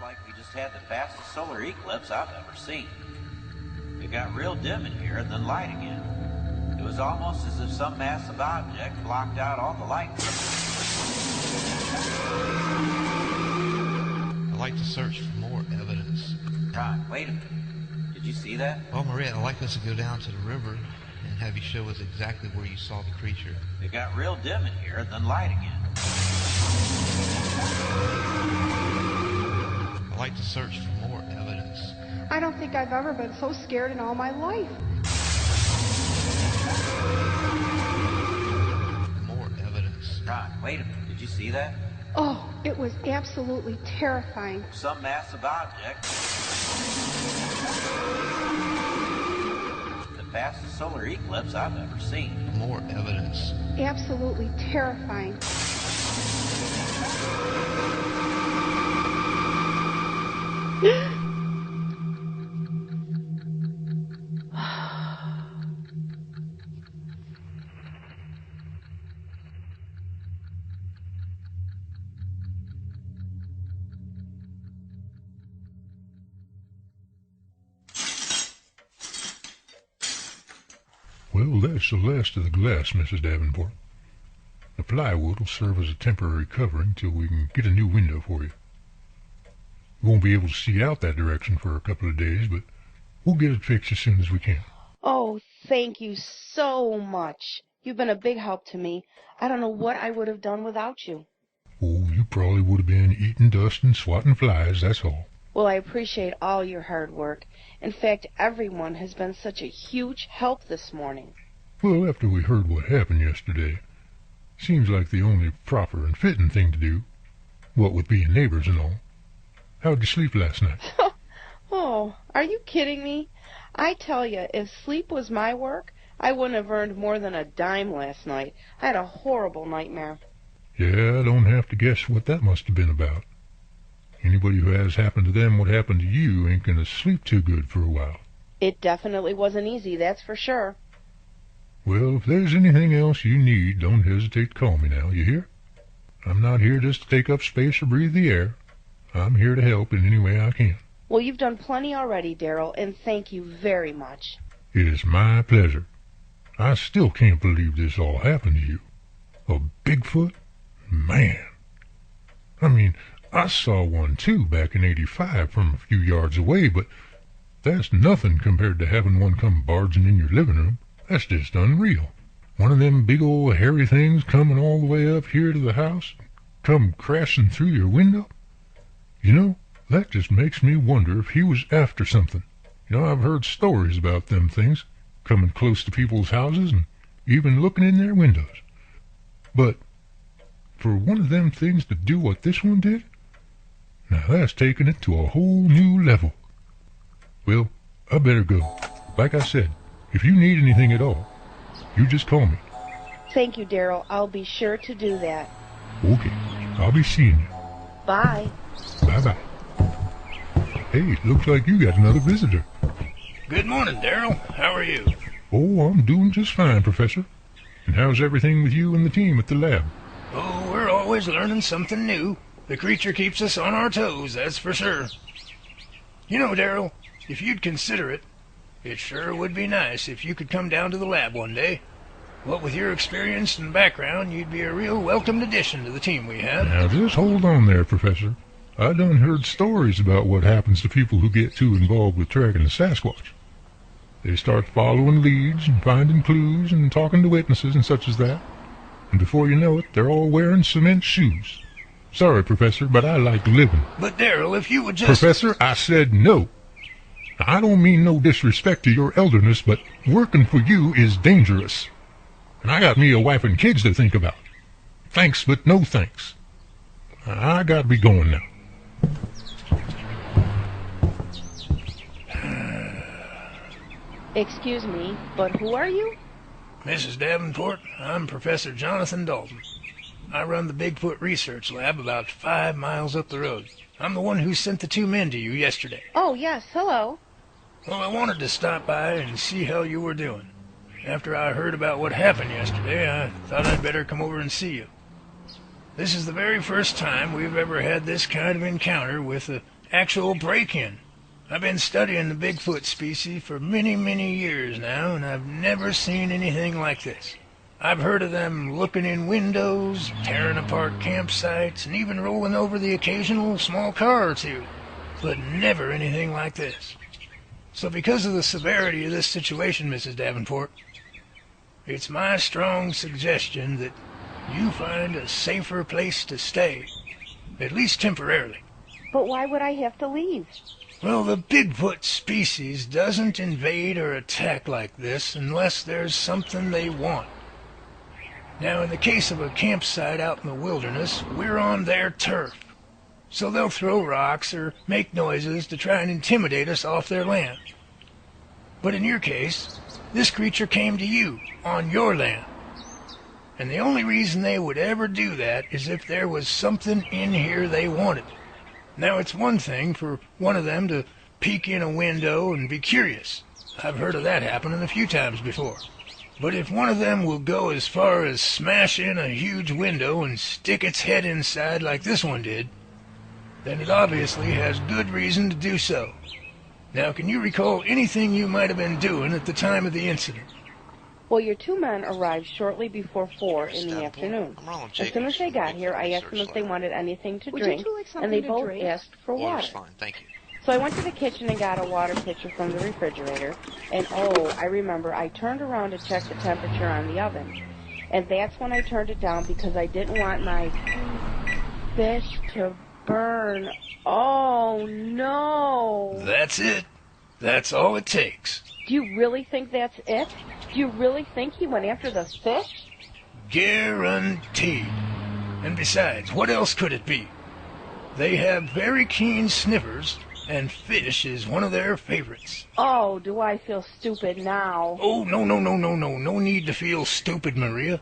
like we just had the fastest solar eclipse I've ever seen. It got real dim in here and then light again. It was almost as if some massive object blocked out all the light. I'd like to search for more evidence. Ron, wait a minute. Did you see that? Well, Maria, I'd like us to go down to the river and have you show us exactly where you saw the creature. It got real dim in here and then light again. I'd like to search for more evidence. I don't think I've ever been so scared in all my life. More evidence. Ron, wait a minute. Did you see that? Oh, it was absolutely terrifying. Some massive object. The fastest solar eclipse I've ever seen. More evidence. Absolutely terrifying. Well, that's the last of the glass, Mrs. Davenport. The plywood will serve as a temporary covering till we can get a new window for you. You won't be able to see out that direction for a couple of days, but we'll get it fixed as soon as we can. Oh, thank you so much. You've been a big help to me. I don't know what I would have done without you. Oh, you probably would have been eating dust and swatting flies, that's all. Well, I appreciate all your hard work. In fact, everyone has been such a huge help this morning. Well, after we heard what happened yesterday, seems like the only proper and fitting thing to do, what with being neighbors and all. How'd you sleep last night? Oh, are you kidding me? I tell you, if sleep was my work, I wouldn't have earned more than a dime last night. I had a horrible nightmare. Yeah, I don't have to guess what that must have been about. Anybody who has happened to them what happened to you ain't gonna sleep too good for a while. It definitely wasn't easy, that's for sure. Well, if there's anything else you need, don't hesitate to call me now, you hear? I'm not here just to take up space or breathe the air. I'm here to help in any way I can. Well, you've done plenty already, Daryl, and thank you very much. It is my pleasure. I still can't believe this all happened to you. A Bigfoot? Man. I mean, I saw one too back in '85 from a few yards away, but that's nothing compared to having one come barging in your living room. That's just unreal. One of them big old hairy things coming all the way up here to the house, come crashing through your window. You know, that just makes me wonder if he was after something. You know, I've heard stories about them things coming close to people's houses and even looking in their windows. But for one of them things to do what this one did, now that's taking it to a whole new level. Well, I better go. Like I said, if you need anything at all, you just call me. Thank you, Daryl. I'll be sure to do that. Okay, I'll be seeing you. Bye. Bye-bye. Hey, looks like you got another visitor. Good morning, Daryl. How are you? Oh, I'm doing just fine, Professor. And how's everything with you and the team at the lab? Oh, we're always learning something new. The creature keeps us on our toes, that's for sure. You know, Daryl, if you'd consider it, it sure would be nice if you could come down to the lab one day. What with your experience and background, you'd be a real welcomed addition to the team we have. Now, just hold on there, Professor. I done heard stories about what happens to people who get too involved with tracking the Sasquatch. They start following leads and finding clues and talking to witnesses and such as that. And before you know it, they're all wearing cement shoes. Sorry, Professor, but I like living. But, Daryl, if you would just... Professor, I said no. I don't mean no disrespect to your elderness, but working for you is dangerous. And I got me a wife and kids to think about. Thanks, but no thanks. I gotta be going now. Excuse me, but who are you? Mrs. Davenport, I'm Professor Jonathan Dalton. I run the Bigfoot Research Lab about 5 miles up the road. I'm the one who sent the 2 men to you yesterday. Oh, yes, hello. Well, I wanted to stop by and see how you were doing. After I heard about what happened yesterday, I thought I'd better come over and see you. This is the very first time we've ever had this kind of encounter with actual break-in. I've been studying the Bigfoot species for many, many years now, and I've never seen anything like this. I've heard of them looking in windows, tearing apart campsites, and even rolling over the occasional small car or two, but never anything like this. So because of the severity of this situation, Mrs. Davenport, it's my strong suggestion that you find a safer place to stay, at least temporarily. But why would I have to leave? Well, the Bigfoot species doesn't invade or attack like this unless there's something they want. Now, in the case of a campsite out in the wilderness, we're on their turf. So they'll throw rocks or make noises to try and intimidate us off their land. But in your case, this creature came to you, on your land. And the only reason they would ever do that is if there was something in here they wanted. Now, it's one thing for one of them to peek in a window and be curious. I've heard of that happening a few times before. But if one of them will go as far as smash in a huge window and stick its head inside like this one did, then it obviously has good reason to do so. Now, can you recall anything you might have been doing at the time of the incident? Well, your two men arrived shortly before 4 in the afternoon. As soon as they got here, I asked them if they wanted anything to drink, and they both asked for water. Water's fine, thank you. So I went to the kitchen and got a water pitcher from the refrigerator, and oh, I remember I turned around to check the temperature on the oven. And that's when I turned it down because I didn't want my fish to burn. Oh, no. That's it. That's all it takes. Do you really think that's it? Do you really think he went after the fish? Guaranteed. And besides, what else could it be? They have very keen sniffers, and fish is one of their favorites. Oh, do I feel stupid now? Oh, no. No need to feel stupid, Maria.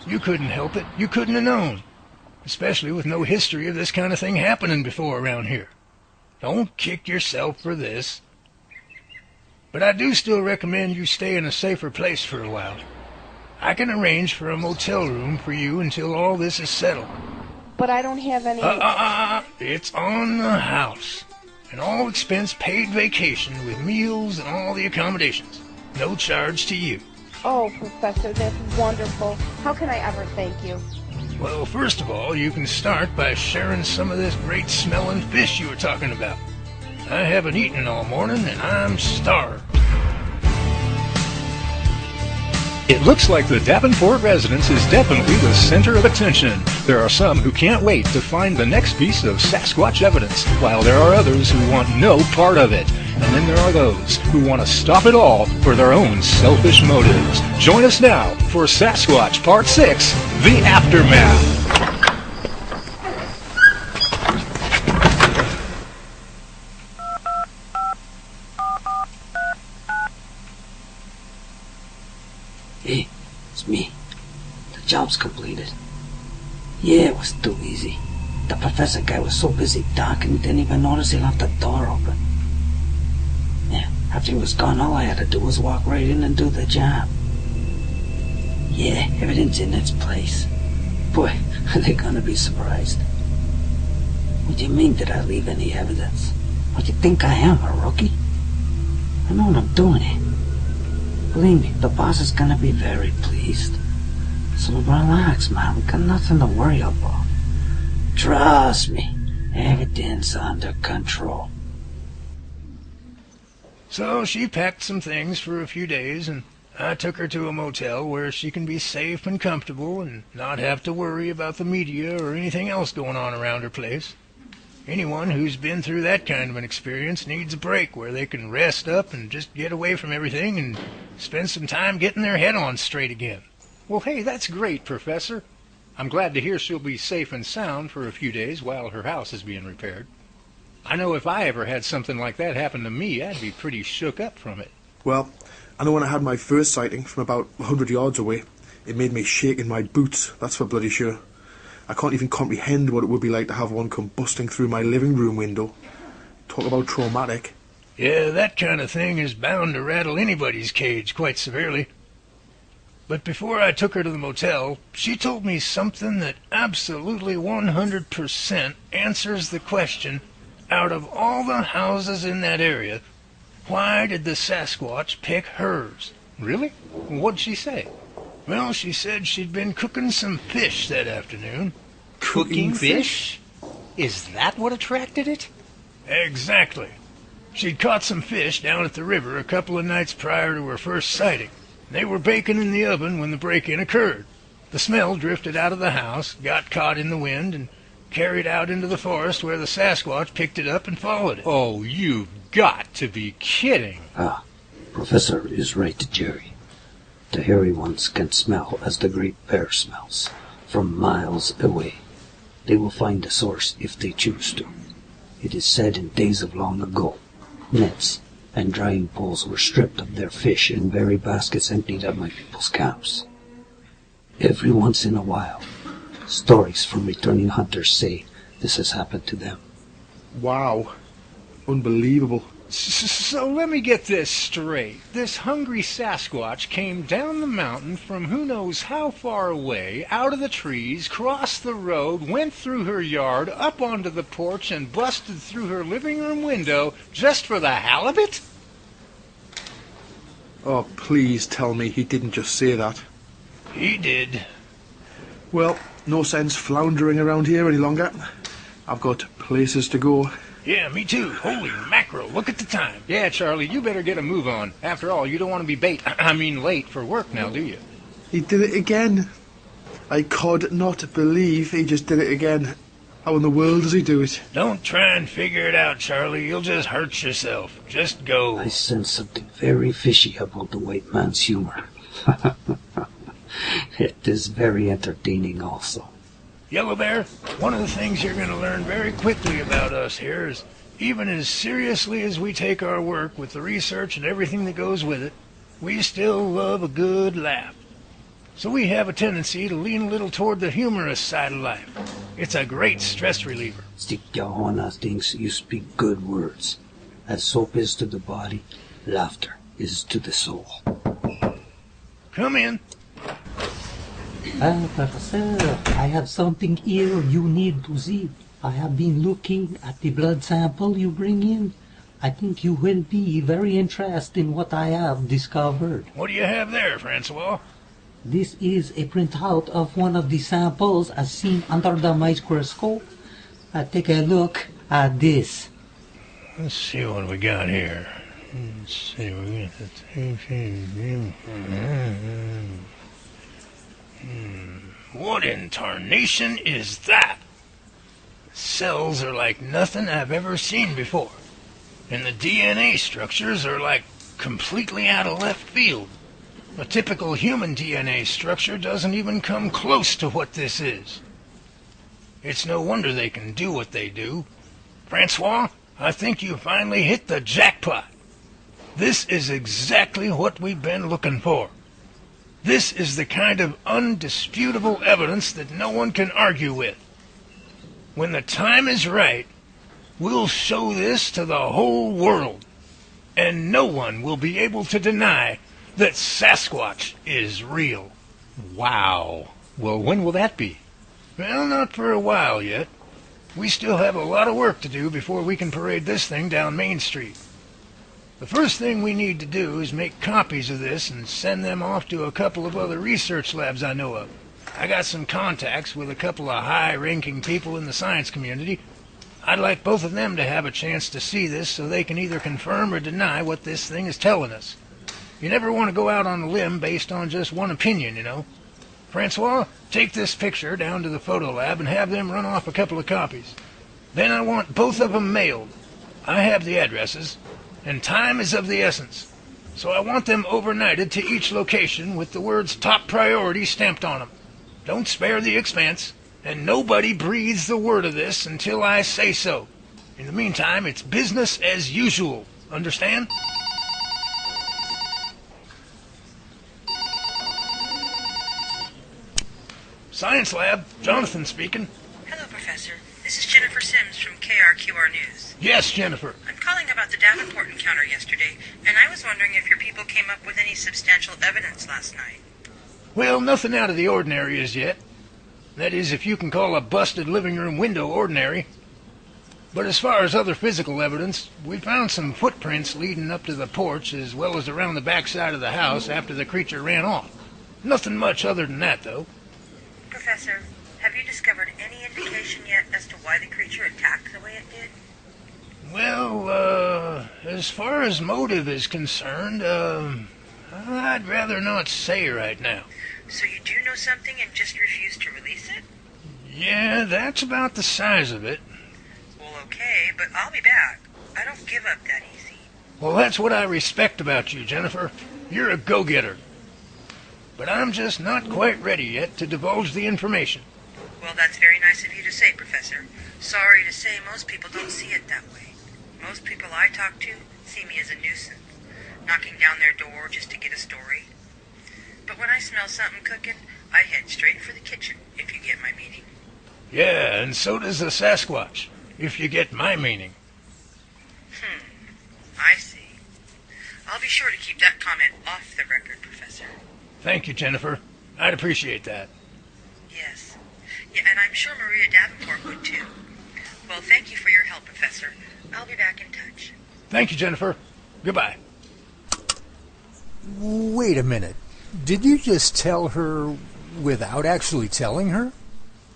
You couldn't help it. You couldn't have known. Especially with no history of this kind of thing happening before around here. Don't kick yourself for this. But I do still recommend you stay in a safer place for a while. I can arrange for a motel room for you until all this is settled. But I don't have any... It's on the house. An all-expense paid vacation with meals and all the accommodations. No charge to you. Oh, Professor, that's wonderful. How can I ever thank you? Well, first of all, you can start by sharing some of this great-smelling fish you were talking about. I haven't eaten all morning, and I'm starved. It looks like the Davenport residence is definitely the center of attention. There are some who can't wait to find the next piece of Sasquatch evidence, while there are others who want no part of it. And then there are those who want to stop it all for their own selfish motives. Join us now for Sasquatch Part 6, The Aftermath. Hey, it's me. The job's completed. Yeah, it was too easy. The professor guy was so busy talking, he didn't even notice he left the door open. Yeah, after he was gone, all I had to do was walk right in and do the job. Yeah, everything's in its place. Boy, are they gonna be surprised. What do you mean, did I leave any evidence? What do you think I am, a rookie? I know what I'm doing here. Believe me, the boss is gonna be very pleased. So relax, man. We got nothing to worry about. Trust me, everything's under control. So she packed some things for a few days, and I took her to a motel where she can be safe and comfortable and not have to worry about the media or anything else going on around her place. Anyone who's been through that kind of an experience needs a break where they can rest up and just get away from everything and spend some time getting their head on straight again. Well, hey, that's great, Professor. I'm glad to hear she'll be safe and sound for a few days while her house is being repaired. I know if I ever had something like that happen to me, I'd be pretty shook up from it. Well, I know when I had my first sighting from about 100 yards away, it made me shake in my boots, that's for bloody sure. I can't even comprehend what it would be like to have one come busting through my living room window. Talk about traumatic. Yeah, that kind of thing is bound to rattle anybody's cage quite severely. But before I took her to the motel, she told me something that absolutely 100% answers the question, out of all the houses in that area, why did the Sasquatch pick hers? Really? What'd she say? Well, she said she'd been cooking some fish that afternoon. Cooking fish? Is that what attracted it? Exactly. She'd caught some fish down at the river a couple of nights prior to her first sighting. They were baking in the oven when the break-in occurred. The smell drifted out of the house, got caught in the wind, and carried out into the forest where the Sasquatch picked it up and followed it. Oh, you've got to be kidding. Ah, Professor is right, Jerry. The hairy ones can smell as the great bear smells, from miles away. They will find the source if they choose to. It is said in days of long ago, nets and drying poles were stripped of their fish and berry baskets emptied at my people's camps. Every once in a while, stories from returning hunters say this has happened to them. Wow. Unbelievable. So let me get this straight. This hungry Sasquatch came down the mountain from who knows how far away, out of the trees, crossed the road, went through her yard, up onto the porch, and busted through her living room window just for the halibut? Oh, please tell me he didn't just say that. He did. Well, no sense floundering around here any longer. I've got places to go. Yeah, me too. Holy mackerel, look at the time. Yeah, Charlie, you better get a move on. After all, you don't want to be late for work now, do you? He did it again. I could not believe he just did it again. How in the world does he do it? Don't try and figure it out, Charlie. You'll just hurt yourself. Just go. I sense something very fishy about the white man's humor. It is very entertaining also. Yellow Bear, one of the things you're going to learn very quickly about us here is even as seriously as we take our work with the research and everything that goes with it, we still love a good laugh. So we have a tendency to lean a little toward the humorous side of life. It's a great stress reliever. Stickjahona thinks you speak good words. As soap is to the body, laughter is to the soul. Come in. Professor, I have something here you need to see. I have been looking at the blood sample you bring in. I think you will be very interested in what I have discovered. What do you have there, Francois? This is a printout of one of the samples as seen under the microscope. Take a look at this. Let's see what we got here. Let's see, we got What in tarnation is that? Cells are like nothing I've ever seen before. And the DNA structures are like completely out of left field. A typical human DNA structure doesn't even come close to what this is. It's no wonder they can do what they do. Francois, I think you finally hit the jackpot. This is exactly what we've been looking for. This is the kind of undisputable evidence that no one can argue with. When the time is right, we'll show this to the whole world, and no one will be able to deny that Sasquatch is real. Wow. Well, when will that be? Well, not for a while yet. We still have a lot of work to do before we can parade this thing down Main Street. The first thing we need to do is make copies of this and send them off to a couple of other research labs I know of. I got some contacts with a couple of high-ranking people in the science community. I'd like both of them to have a chance to see this so they can either confirm or deny what this thing is telling us. You never want to go out on a limb based on just one opinion, you know. Francois, take this picture down to the photo lab and have them run off a couple of copies. Then I want both of them mailed. I have the addresses, and time is of the essence. So I want them overnighted to each location with the words top priority stamped on them. Don't spare the expense, and nobody breathes the word of this until I say so. In the meantime, it's business as usual. Understand? Science Lab, Jonathan speaking. Hello, Professor. This is Jennifer Sims from KRQR News. Yes, Jennifer. I'm calling about the Davenport encounter yesterday, and I was wondering if your people came up with any substantial evidence last night. Well, nothing out of the ordinary as yet. That is, if you can call a busted living room window ordinary. But as far as other physical evidence, we found some footprints leading up to the porch as well as around the backside of the house after the creature ran off. Nothing much other than that, though. Professor, have you discovered any indication yet as to why the creature attacked the way it did? Well, as far as motive is concerned, I'd rather not say right now. So you do know something and just refuse to release it? Yeah, that's about the size of it. Well, okay, but I'll be back. I don't give up that easy. Well, that's what I respect about you, Jennifer. You're a go-getter. But I'm just not quite ready yet to divulge the information. Well, that's very nice of you to say, Professor. Sorry to say, most people don't see it that way. Most people I talk to see me as a nuisance, knocking down their door just to get a story. But when I smell something cooking, I head straight for the kitchen, if you get my meaning. Yeah, and so does the Sasquatch, if you get my meaning. I see. I'll be sure to keep that comment off the record, Professor. Thank you, Jennifer. I'd appreciate that. Yes. Yeah, and I'm sure Maria Davenport would too. Well, thank you for your help, Professor. I'll be back in touch. Thank you, Jennifer. Goodbye. Wait a minute. Did you just tell her without actually telling her?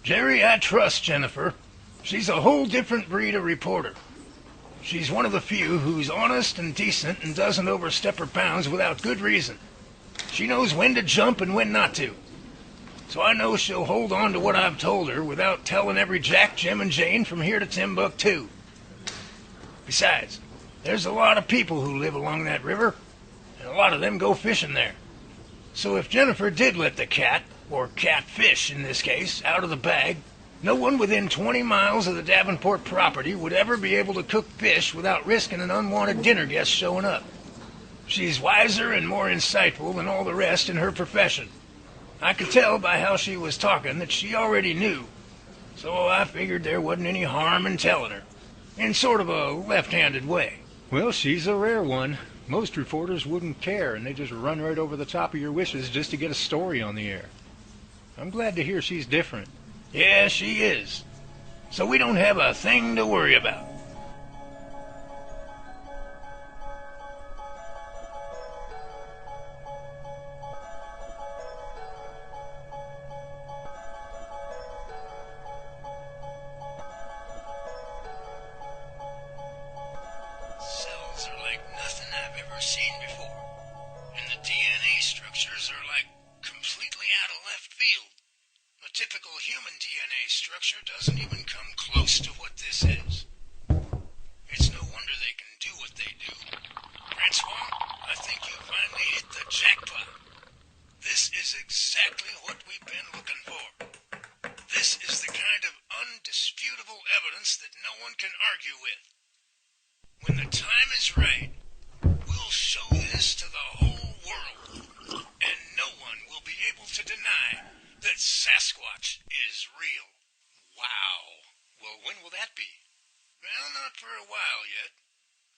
Jerry, I trust Jennifer. She's a whole different breed of reporter. She's one of the few who's honest and decent and doesn't overstep her bounds without good reason. She knows when to jump and when not to. So I know she'll hold on to what I've told her without telling every Jack, Jim, and Jane from here to Timbuktu. Besides, there's a lot of people who live along that river, and a lot of them go fishing there. So if Jennifer did let the cat, or catfish in this case, out of the bag, no one within 20 miles of the Davenport property would ever be able to cook fish without risking an unwanted dinner guest showing up. She's wiser and more insightful than all the rest in her profession. I could tell by how she was talking that she already knew, so I figured there wasn't any harm in telling her, in sort of a left-handed way. Well, she's a rare one. Most reporters wouldn't care, and they just run right over the top of your wishes just to get a story on the air. I'm glad to hear she's different. Yeah, she is. So we don't have a thing to worry about. Cells are like nothing I've ever seen before. And the DNA structures are like completely out of left field. A typical human DNA structure doesn't even come close to what this is. It's no wonder they can do what they do. Francois, I think you finally hit the jackpot. This is exactly what we've been looking for. This is the kind of undisputable evidence that no one can argue with. When the time is right, we'll show this to the whole world, and no one will be able to deny that Sasquatch is real. Wow. Well, when will that be? Well, not for a while yet.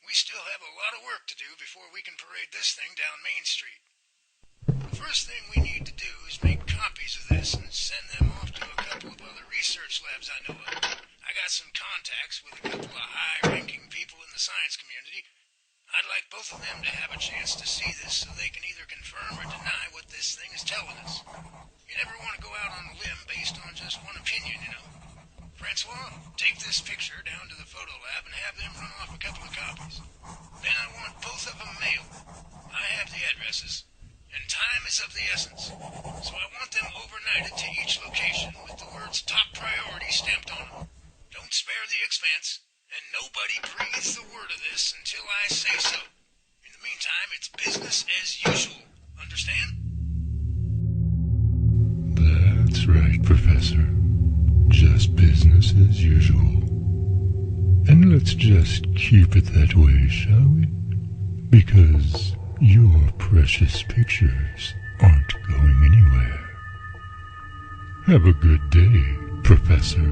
We still have a lot of work to do before we can parade this thing down Main Street. The first thing we need to do is make copies of this and send them off to a couple of other research labs I know of. I got some contacts with a couple of high-ranking people in the science community. I'd like both of them to have a chance to see this so they can either confirm or deny what this thing is telling us. You never want to go out on a limb based on just one opinion, you know. Francois, take this picture down to the photo lab and have them run off a couple of copies. Then I want both of them mailed. I have the addresses. And time is of the essence. So I want them overnighted to each location with the words top priority stamped on them. Don't spare the expense, and nobody breathes the word of this until I say so. In the meantime, it's business as usual. Understand? That's right, Professor. Just business as usual. And let's just keep it that way, shall we? Because your precious pictures aren't going anywhere. Have a good day, Professor.